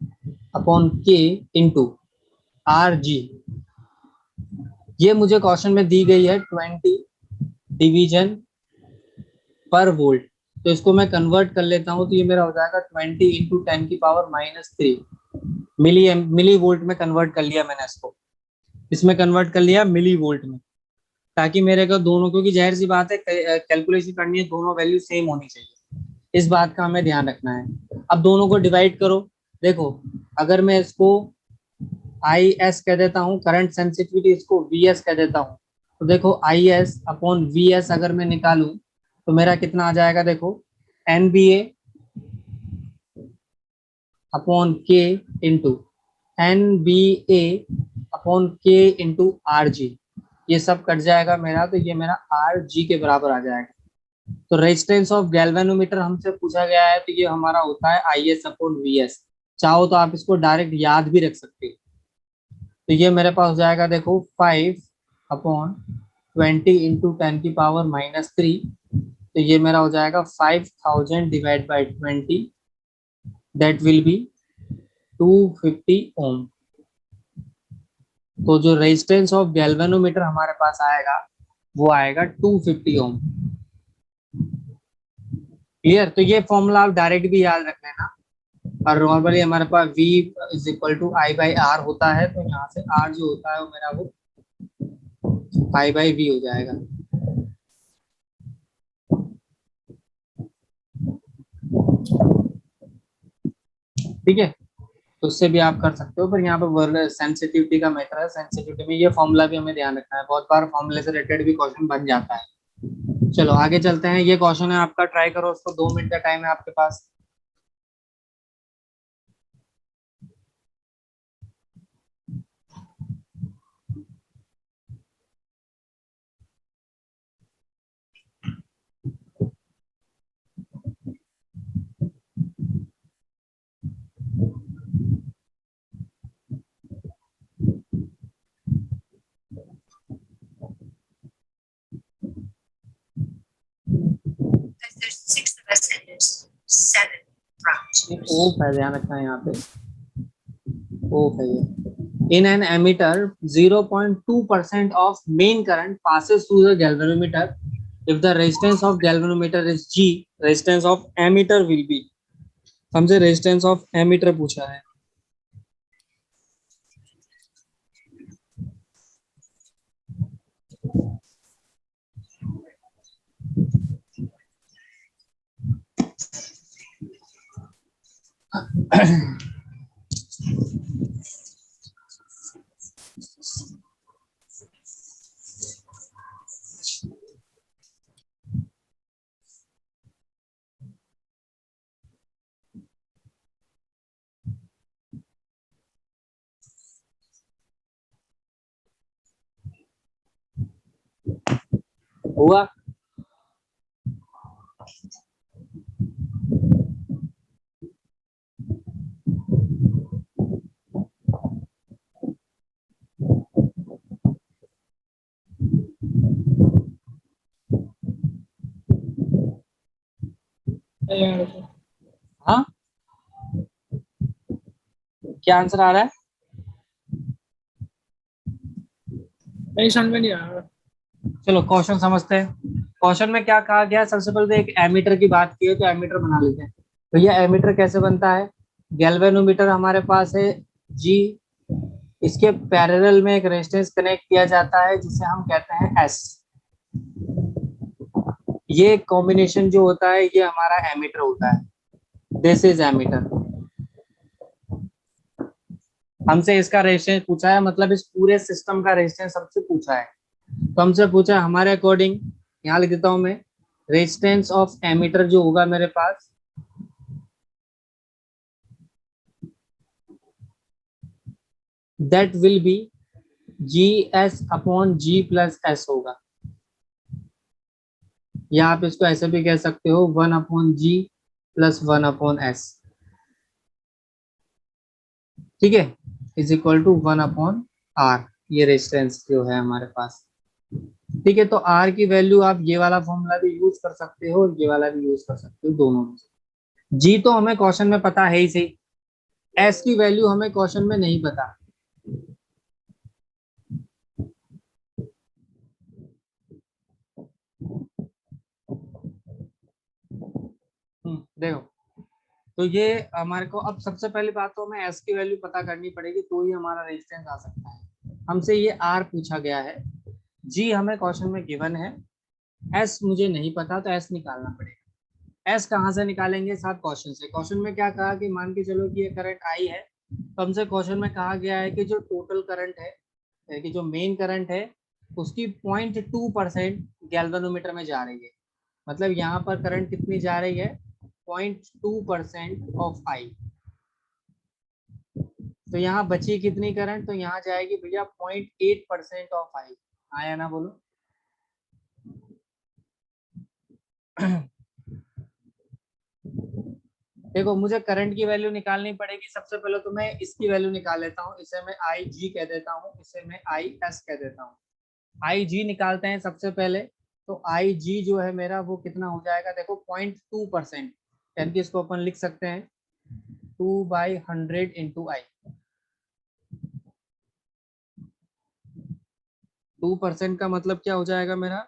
अपॉन के इंटू आर जी। ये मुझे क्वेश्चन में दी गई है 20 डिवीजन पर वोल्ट, तो इसको मैं कन्वर्ट कर लेता हूं, तो ये मेरा हो जाएगा 20 × 10⁻³ मिली वोल्ट में कन्वर्ट कर लिया मैंने इसको, इसमें कन्वर्ट कर लिया मिली वोल्ट में, ताकि मेरे को दोनों, क्योंकि जाहिर सी बात है कैलकुलेशन करनी है, दोनों वैल्यू सेम होनी चाहिए, इस बात का हमें ध्यान रखना है। अब दोनों को डिवाइड करो। देखो अगर मैं इसको आई एस कह देता हूँ, करंट सेंसिटिविटी इसको वी एस कह देता हूँ। तो देखो I S upon V S अगर मैं निकालूं तो मेरा कितना आ जाएगा, देखो एन बी ए अपॉन के इंटू एन बी ए अपॉन के इंटू आर जी, ये सब कट जाएगा मेरा, तो ये मेरा आर जी के बराबर आ जाएगा। तो रेजिस्टेंस ऑफ गैल्वेनोमीटर हमसे पूछा गया है, तो ये हमारा होता है I S upon V S. चाहो तो आप इसको डायरेक्ट याद भी रख सकते हो। तो ये मेरे पास हो जाएगा, देखो 5/20 × 10⁻³ तो ये मेरा हो जाएगा 5000 divide by 20, that will B 250 ओम। तो जो रेजिस्टेंस ऑफ गैल्वेनोमीटर हमारे पास आएगा वो आएगा 250 ओम। क्लियर? तो ये फॉर्मूला आप डायरेक्ट भी याद रख लेना। और नॉर्मली हमारे पास V is equal to I by R होता है, तो यहाँ से R जो होता है वो मेरा वो I बाई V हो जाएगा। ठीक है, तो उससे भी आप कर सकते हो, पर यहाँ पे सेंसिटिविटी का मैटर है। सेंसिटिविटी में ये फॉर्मूला भी हमें ध्यान रखना है, बहुत बार फॉर्मूले से रिलेटेड भी क्वेश्चन बन जाता है। चलो आगे चलते हैं। ये क्वेश्चन है आपका, ट्राई करो उसको, 2 मिनट का टाइम है आपके पास। ओफ है, ध्यान रखना है यहाँ पे, ओफ है ये। In an emitter, 0.2% of main current passes through the galvanometer. If the resistance of galvanometer is G, resistance of ammeter will be। हमसे resistance of ammeter पूछा है। हुआ? हाँ, क्या आंसर आ रहा है? नहीं समझ में नहीं आ रहा। चलो क्वेश्चन समझते हैं। क्वेश्चन में क्या कहा गया, सबसे पहले तो एक एमीटर की बात की है, तो एमीटर बना लेते हैं। भैया एमीटर कैसे बनता है? गैल्वेनोमीटर हमारे पास है जी, इसके पैरेलल में एक रेजिस्टेंस कनेक्ट किया जाता है जिसे हम कहते हैं एस। ये कॉम्बिनेशन जो होता है ये हमारा एमीटर होता है। This is ammeter. हमसे इसका रेजिस्टेंस पूछा है, मतलब इस पूरे सिस्टम का रेजिस्टेंस सबसे पूछा है। तो हमसे पूछा है हमारे अकॉर्डिंग, यहाँ लिख देता हूं मैं, रेजिस्टेंस ऑफ एमीटर जो होगा मेरे पास, that will be G S upon G plus S होगा, या आप इसको ऐसे भी कह सकते हो 1/G प्लस 1/S। ठीक है, इज इक्वल टू 1/R, ये रेजिस्टेंस जो है हमारे पास। ठीक है, तो R की वैल्यू आप ये वाला फॉर्मूला भी यूज कर सकते हो और ये वाला भी यूज कर सकते हो, दोनों में से। G तो हमें क्वेश्चन में पता है ही सही, S की वैल्यू हमें क्वेश्चन में नहीं पता। देखो, तो ये हमारे को अब सबसे पहली बात तो हमें S की वैल्यू पता करनी पड़ेगी, तो ही हमारा रेजिस्टेंस आ सकता है। हमसे ये R पूछा गया है, G हमें क्वेश्चन में गिवन है, S मुझे नहीं पता, तो S निकालना पड़ेगा। S कहाँ से निकालेंगे? साथ क्वेश्चन से। क्वेश्चन में क्या कहा कि मान के चलो कि ये करंट I है, तो हमसे क्वेश्चन में कहा गया है कि जो टोटल करंट है, यानी कि जो मेन करंट है, उसकी 0.2% गैल्वेनोमीटर में जा रही है। मतलब यहाँ पर करंट कितनी जा रही है, 0.2% ऑफ आई। तो यहाँ बची कितनी करंट, तो यहाँ जाएगी भैया 0.8% ऑफ आई। आया ना, बोलो। देखो, मुझे करंट की वैल्यू निकालनी पड़ेगी। सबसे पहले तो मैं इसकी वैल्यू निकाल लेता हूँ। इसे मैं आई जी कह देता हूँ, इसे मैं आई एस कह देता हूँ। आई जी निकालते हैं सबसे पहले। तो आई जी जो है मेरा, वो कितना हो जाएगा, देखो 0.2%, यानी कि इसको अपन लिख सकते हैं 2/100 इंटू आई। 2% का मतलब क्या हो जाएगा मेरा,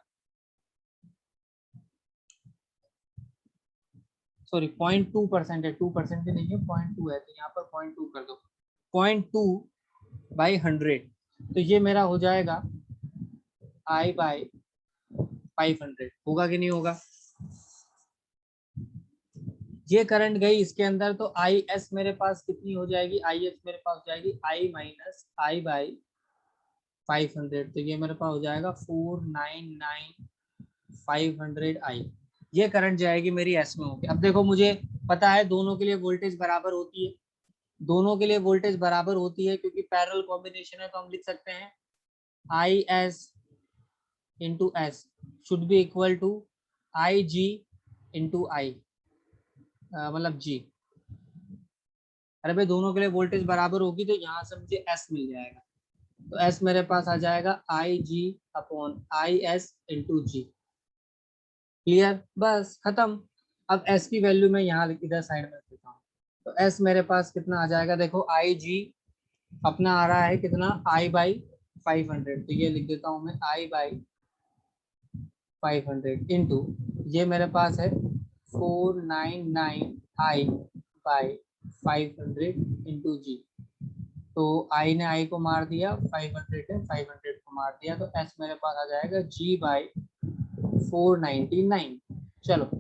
सॉरी 0.2% है, 2% भी नहीं है, 0.2 है, तो यहाँ पर 0.2 कर दो। 0.2/100, तो ये मेरा हो जाएगा I/500। होगा कि नहीं होगा। ये करंट गई इसके अंदर, तो आई एस मेरे पास कितनी हो जाएगी, आई एस मेरे पास हो जाएगी I-I/500। तो ये मेरे पास हो जाएगा 499,500 आई। ये करंट जाएगी मेरी एस में होगी। अब देखो, मुझे पता है दोनों के लिए वोल्टेज बराबर होती है। दोनों के लिए वोल्टेज बराबर होती है क्योंकि पैरेलल कॉम्बिनेशन है। तो हम लिख सकते हैं I S into S should be equal to I G into I, मतलब जी। अरे भाई, दोनों के लिए वोल्टेज बराबर होगी तो यहाँ से मुझे एस मिल जाएगा। तो एस मेरे पास आ जाएगा I G upon I S into G. Clear, बस खत्म। अब एस की वैल्यू मैं यहाँ इधर साइड में देता हूँ। तो एस मेरे पास कितना आ जाएगा, देखो आई जी अपना आ रहा है कितना, I/500। तो ये लिख देता हूँ मैं I/500 इंटू, ये मेरे पास है 499I/500 इंटू जी। तो आई ने आई को मार दिया, 500 है, 500 को मार दिया, तो एस मेरे पास आ जाएगा G/499। चलो,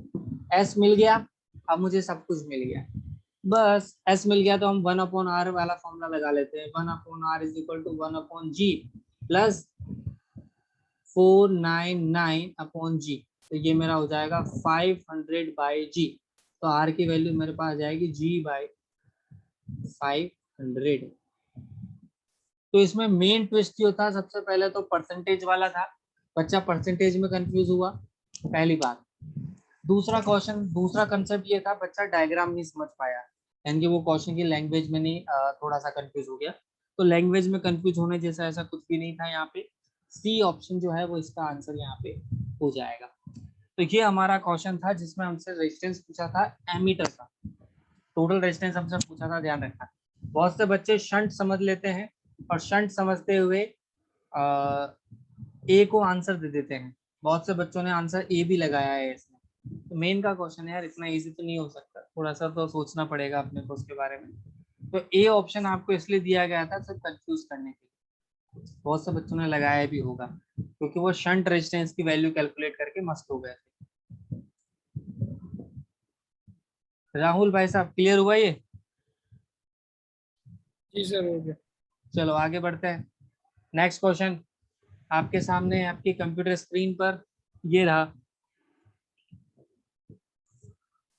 एस मिल गया। अब मुझे सब कुछ मिल गया। बस एस मिल गया तो हम 1/r वाला फॉर्मूला लगा लेते हैं। 1/r is equal to 1/g plus 499/g। तो ये मेरा हो जाएगा 500/g। तो आर की वैल्यू मेरे पास आ जाएगी G/500। तो इसमें मेन ट्विस्ट जो था, सबसे पहले तो परसेंटेज वाला था। बच्चा परसेंटेज में कंफ्यूज हुआ, पहली बात। दूसरा क्वेश्चन, दूसरा कंसेप्ट ये था, बच्चा डायग्राम नहीं समझ पाया, यानी कि वो क्वेश्चन की लैंग्वेज में नहीं, थोड़ा सा कंफ्यूज हो गया। तो लैंग्वेज में कंफ्यूज होने जैसा ऐसा कुछ भी नहीं था यहाँ पे। सी ऑप्शन जो है वो इसका आंसर यहाँ पे हो जाएगा। तो ये हमारा क्वेश्चन था जिसमें हमसे रेजिस्टेंस पूछा था, एमीटर का टोटल रेजिस्टेंस हमसे पूछा था, ध्यान रखना। बहुत से बच्चे शंट समझ लेते हैं और शंट समझते हुए ए को आंसर दे देते हैं। बहुत से बच्चों ने आंसर ए भी लगाया है इसमें। तो मेन का क्वेश्चन है यार, इतना इजी तो नहीं हो सकता, थोड़ा सा तो सोचना पड़ेगा अपने को उसके बारे में। तो ए ऑप्शन आपको इसलिए दिया गया था सिर्फ कंफ्यूज करने के लिए। बहुत से बच्चों ने लगाया भी होगा क्योंकि वो शंट रेजिस्टेंस की वैल्यू कैलकुलेट करके मस्त हो गए थे। राहुल भाई साहब, क्लियर हुआ ये। जी सर, हो गया। चलो आगे बढ़ते हैं। नेक्स्ट क्वेश्चन आपके सामने है, आपकी कंप्यूटर स्क्रीन पर ये रहा।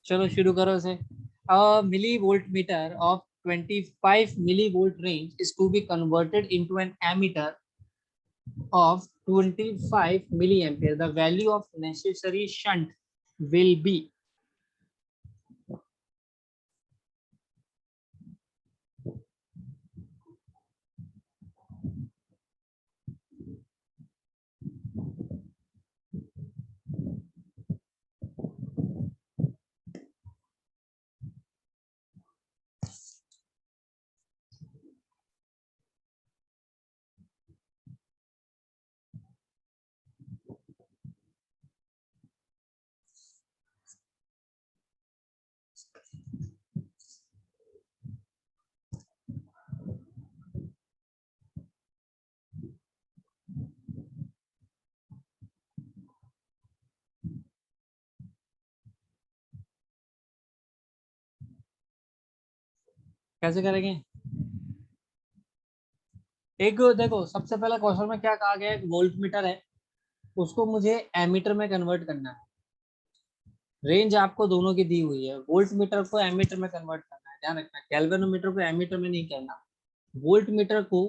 चलो शुरू करो इसे। A millivoltmeter of 25 millivolt range is to be converted into an ammeter of 25 milliampere. The value of necessary shunt will be। कैसे करेंगे, एक देखो सबसे पहला क्वेश्चन में क्या कहा गया है, एक वोल्ट मीटर है, उसको मुझे एमीटर में कन्वर्ट करना है। रेंज आपको दोनों की दी हुई है, वोल्ट मीटर को एमीटर में कन्वर्ट करना है, ध्यान रखना। गैल्वेनोमीटर को एमीटर में नहीं करना, वोल्ट मीटर को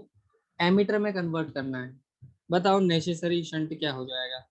एमीटर में कन्वर्ट करना है। बताओ नेसेसरी शंट क्या हो जाएगा।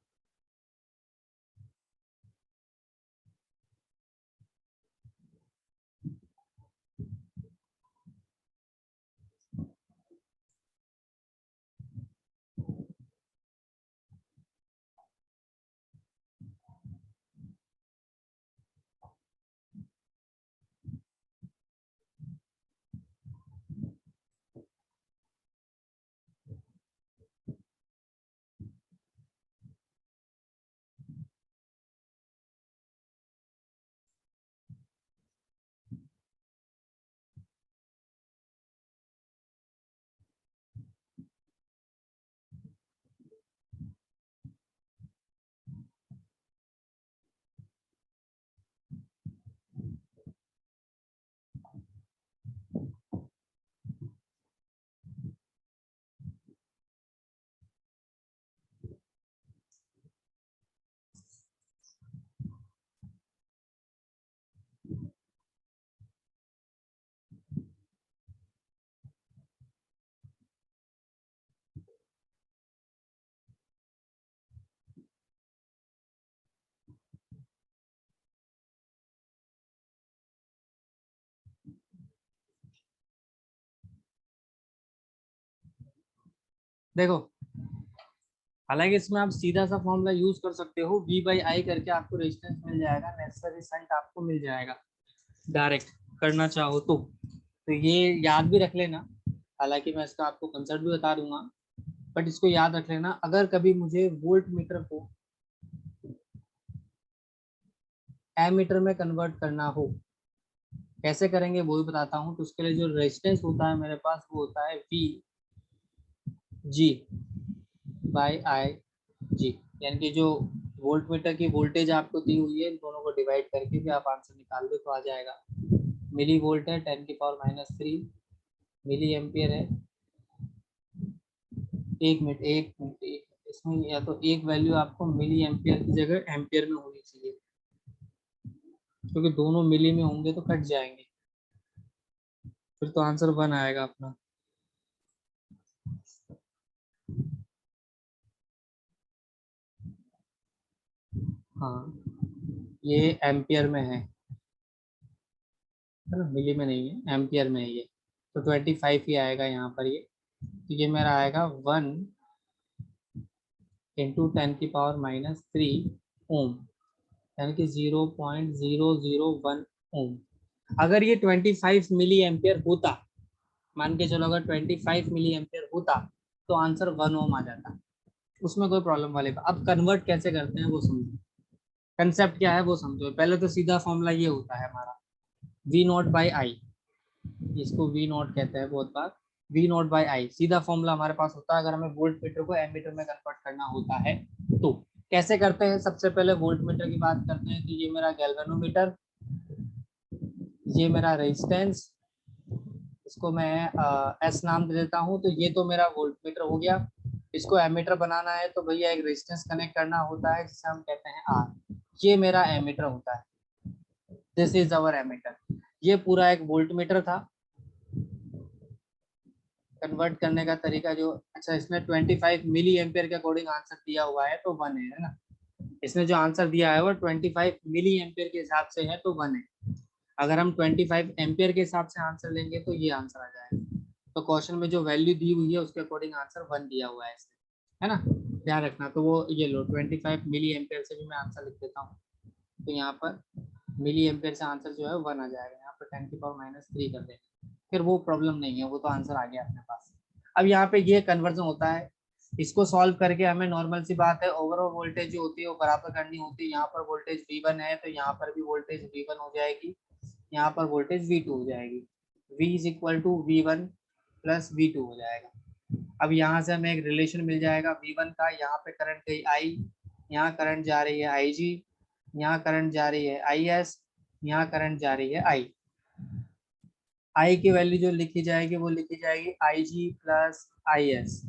देखो, हालांकि इसमें आप सीधा सा फॉर्मूला यूज कर सकते हो, V बाई आई करके आपको रेजिस्टेंस मिल जाएगा, नेसेसरी शंट आपको मिल जाएगा डायरेक्ट, करना चाहो तो ये याद भी रख लेना। हालांकि मैं इसका आपको कंसेप्ट भी बता दूंगा, बट इसको याद रख लेना। अगर कभी मुझे वोल्ट मीटर को एमीटर में कन्वर्ट करना हो, कैसे करेंगे वो भी बताता हूँ। तो उसके लिए जो रेजिस्टेंस होता है मेरे पास, वो होता है V G बाई आई जी, यानी कि जो वोल्ट मीटर की वोल्टेज आपको दी हुई है, इन दोनों को डिवाइड करके भी आप आंसर निकाल दो तो आ जाएगा। मिली वोल्ट है 10⁻³ मिली एम्पियर है। एक मिनट, इसमें या तो एक वैल्यू आपको मिली एम्पियर की जगह एम्पियर में होनी चाहिए, क्योंकि दोनों मिली में होंगे तो कट जाएंगे, फिर तो आंसर 1 आएगा अपना। हाँ, ये एम्पियर में है ना, मिली में नहीं है, एम्पियर में है ये। तो 25 ही आएगा यहाँ पर ये। तो ये मेरा आएगा 1 × 10⁻³ ओम, यानी कि 0.001 ओम। अगर ये 25 मिली एम्पियर होता, मान के चलो अगर 25 मिली एम्पियर होता, तो आंसर 1 ओम आ जाता, उसमें कोई प्रॉब्लम वाले। अब कन्वर्ट कैसे करते हैं वो समझो, कंसेप्ट क्या है वो समझो। पहले तो सीधा फॉर्मूला ये होता है हमारा V नॉट बाई आई, इसको V नॉट कहते हैं बहुत बार। V नॉट बाई आई सीधा फॉर्मूला हमारे पास होता है अगर हमें वोल्ट मीटर को एमीटर में कन्वर्ट करना होता है तो। कैसे करते हैं, सबसे पहले वोल्ट मीटर की बात करते हैं। तो ये मेरा गैल्वेनोमीटर, ये मेरा रेजिस्टेंस, इसको मैं एस नाम दे देता हूँ। तो ये तो मेरा वोल्ट मीटर हो गया। इसको एमीटर बनाना है तो भैया एक रेजिस्टेंस कनेक्ट करना होता है जिसे हम कहते हैं आर। ये मेरा एमीटर होता है, दिस इज अवर एमीटर। ये पूरा एक वोल्ट मीटर था। कन्वर्ट करने का तरीका जो, अच्छा इसने 25 मिली एम्पियर के अकॉर्डिंग आंसर दिया हुआ है तो 1 है ना। इसने जो आंसर दिया है वो 25 मिली एम्पियर के हिसाब से है तो 1 है। अगर हम 25 एम्पियर के हिसाब से आंसर लेंगे तो ये आंसर आ जाएगा। तो क्वेश्चन में जो वैल्यू दी हुई है उसके अकॉर्डिंग आंसर 1 दिया हुआ है इसने, है ना, ध्यान रखना। तो वो ये लो 25 मिली एम्पियर से भी मैं आंसर लिख देता हूँ। तो यहाँ पर मिली एम्पियर से आंसर जो है 1 आ जाएगा, यहाँ पर 10⁻³ कर देंगे, फिर वो प्रॉब्लम नहीं है, वो तो आंसर आ गया अपने पास। अब यहाँ पे ये कन्वर्जन होता है, इसको सॉल्व करके हमें नॉर्मल सी बात है ओवरऑल वोल्टेज जो होती है वो बराबर करनी होती है। यहाँ पर वोल्टेज V1 है तो यहाँ पर भी वोल्टेज V1 हो जाएगी, यहाँ पर वोल्टेज V2 हो जाएगी। V is equal to V1 plus V2 हो जाएगा। अब यहाँ से हमें एक रिलेशन मिल जाएगा V1 का, यहाँ पे करंट गई I, यहाँ करंट जा रही है IG, यहाँ करंट जा रही है IS, यहाँ करंट जा रही है I। आई की वैल्यू जो लिखी जाएगी वो लिखी जाएगी आई जी प्लस आई एस।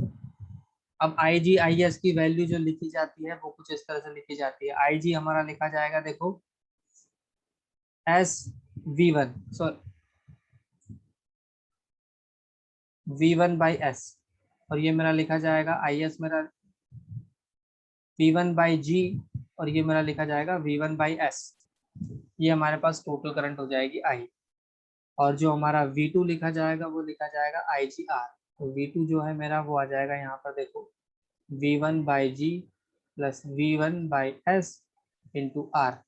अब आई जी आई एस की वैल्यू जो लिखी जाती है वो कुछ इस तरह से लिखी जाती है। आई जी हमारा लिखा जाएगा, देखो, S V one, sorry V one by S, और ये मेरा लिखा जाएगा आई एस मेरा वी वन बाई जी, और ये मेरा लिखा जाएगा वी वन बाई एस। ये हमारे पास टोटल करंट हो जाएगी आई। और जो हमारा वी टू लिखा जाएगा वो लिखा जाएगा आई जी आर। तो वी टू जो है मेरा वो आ जाएगा यहाँ पर, देखो, V one by G plus V one by S into R.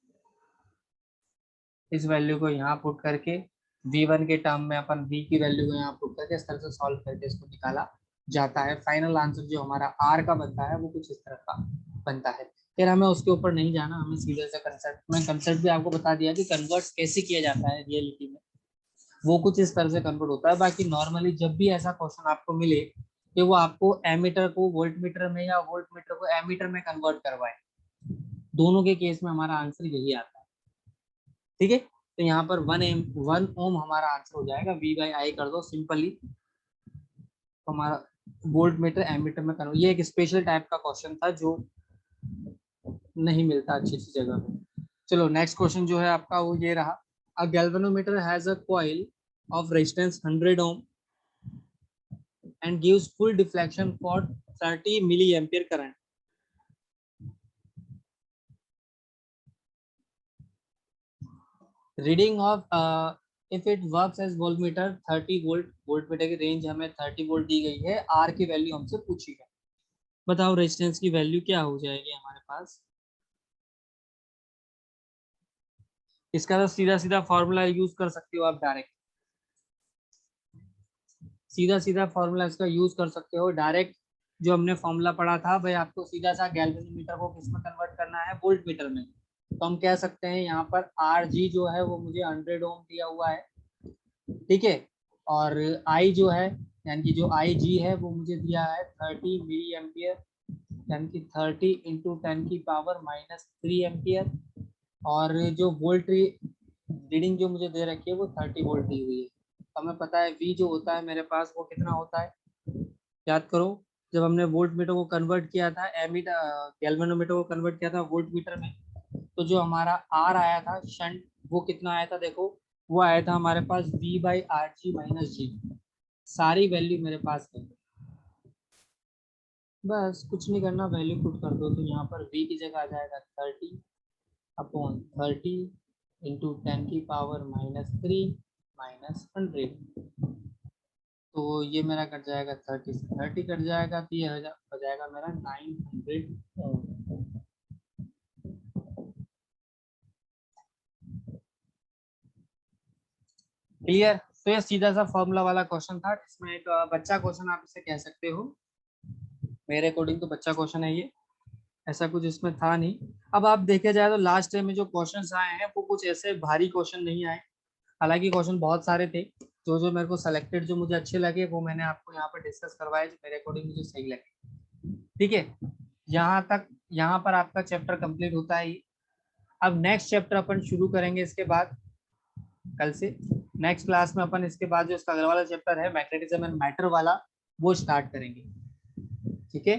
इस वैल्यू को यहाँ पुट करके v1 के टर्म में अपन v की वैल्यू को यहाँ पुट करके इस तरह से सॉल्व करके इसको निकाला जाता है। फाइनल आंसर जो हमारा r का बनता है वो कुछ इस तरह का बनता है। फिर हमें उसके ऊपर नहीं जाना, हमें सीधे से कंसेप्ट में, कंसेप्ट भी आपको बता दिया कि कन्वर्ट कैसे किया जाता है रियलिटी में, वो कुछ इस तरह से कन्वर्ट होता है। बाकी नॉर्मली जब भी ऐसा क्वेश्चन आपको मिले कि वो आपको एमीटर को वोल्ट मीटर में या वोल्ट मीटर को एमीटर में कन्वर्ट करवाए, दोनों के केस में हमारा आंसर यही आता है। ठीक है, तो यहाँ पर 1 ओम हमारा आंसर हो जाएगा। v बाई आई कर दो सिंपली, तो हमारा वोल्ट मीटर एमीटर में कन्वर्ट। ये एक स्पेशल टाइप का क्वेश्चन था जो नहीं मिलता अच्छी अच्छी जगह पे। चलो नेक्स्ट क्वेश्चन जो है आपका वो ये रहा। अ galvanometer has a coil of resistance 100 ohm and gives full deflection for 30 milliampere current. Reading of if it works as voltmeter 30 volt, voltmeter की रेंज हमें 30 वोल्ट दी गई है, आर की वैल्यू हमसे पूछी है। बताओ रेजिस्टेंस की वैल्यू क्या हो जाएगी हमारे पास। इसका तो सीधा सीधा फॉर्मूला यूज कर सकते हो आप डायरेक्ट, सीधा सीधा फॉर्मूला इसका यूज कर सकते हो डायरेक्ट। जो हमने फॉर्मूला पढ़ा था भाई, आपको सीधा सा गैल्वेनोमीटर को किस में कन्वर्ट करना है, वोल्ट मीटर में। तो हम कह सकते हैं यहाँ पर आर जी जो है वो मुझे 100 ओम दिया हुआ है, ठीक है। और आई जो है, यानी कि जो आई जी है वो मुझे दिया है 30 मिली एम्पियर, यानी कि 30 इंटू 10⁻³ एम्पियर। और जो वोल्ट रीडिंग जो मुझे दे रखी है वो 30 वोल्ट दी हुई है। तो हमें पता है V जो होता है मेरे पास वो कितना होता है, याद करो। जब हमने वोल्ट मीटर को कन्वर्ट किया था गैल्वेनोमीटर को कन्वर्ट किया था वोल्ट मीटर में, तो जो हमारा R आया था शंट, वो कितना आया था, देखो, वो आया था हमारे पास V by R G minus G. सारी वैल्यू मेरे पास है, बस कुछ नहीं करना, वैल्यू पुट कर दो। तो यहाँ पर V की जगह आ जाएगा 30/30 इंटू 10⁻³ माइनस 100। तो ये मेरा कट जाएगा, 30 से 30 कट जाएगा, तो ये हो जाएगा मेरा 900 ओम। क्लियर। तो ये सीधा सा फॉर्मूला वाला क्वेश्चन था। इसमें एक बच्चा क्वेश्चन आप इसे कह सकते हो, मेरे अकॉर्डिंग तो बच्चा क्वेश्चन है ये, ऐसा कुछ इसमें था नहीं। अब आप देखे जाए तो लास्ट टाइम में जो क्वेश्चंस आए हैं वो कुछ ऐसे भारी क्वेश्चन नहीं आए, हालांकि क्वेश्चन बहुत सारे थे। जो जो मेरे को सेलेक्टेड जो मुझे अच्छे लगे वो मैंने आपको यहाँ पर डिस्कस करवाए, जो मेरे अकॉर्डिंग मुझे सही लगे। ठीक है, यहाँ तक, यहाँ पर आपका चैप्टर कंप्लीट होता है। अब नेक्स्ट चैप्टर अपन शुरू करेंगे इसके बाद, कल से नेक्स्ट क्लास में अपन इसके बाद जो इसका अगला वाला चैप्टर है मैग्नेटिज्म एंड मैटर वाला, वो स्टार्ट करेंगे। ठीक है।